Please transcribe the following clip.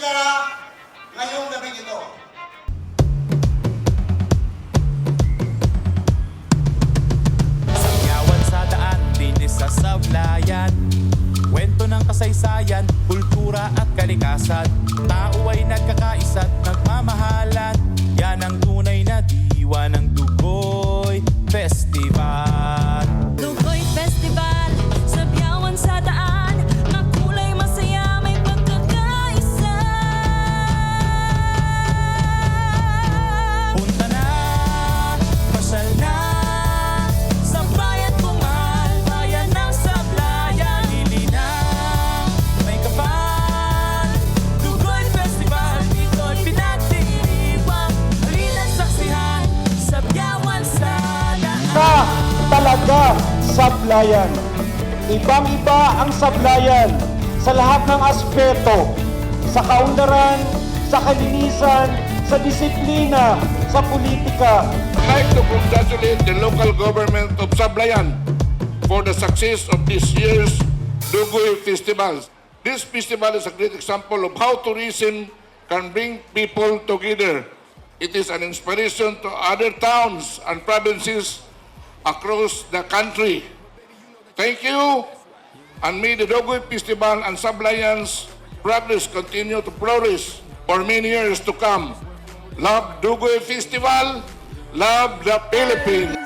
ideklara ngayong gabi ito. Sayawan sa daan, dinis sa Sablayan. Kwento ng kasaysayan, kultura at kalikasan. Tao ay nagkakaisa't nagmamahalan. Yan ang tunay na diwa ng Dugoy Festival. Dugoy Festival, sabyawan sa daan, makulay masaya, may pagkakaisa. Punta na, pasyal na, sa bayan kumal, bayan ng Sablayan. Lili na, may kapal, Dugoy Festival, dito'y pinagdiriwang. Halina't saksihan, sabyawan sa daan. Talaga Sablayan. Ibang-iba ang Sablayan sa lahat ng aspeto, sa kaunlaran, sa kalinisan, sa disiplina, sa politika. I'd like to congratulate the local government of Sablayan for the success of this year's DUGOY Festival. This festival is a great example of how tourism can bring people together. It is an inspiration to other towns and provinces across the country. Thank you, and may the DUGOY Festival and Sablayan's progress continue to flourish for many years to come. Love DUGOY Festival, love the Philippines.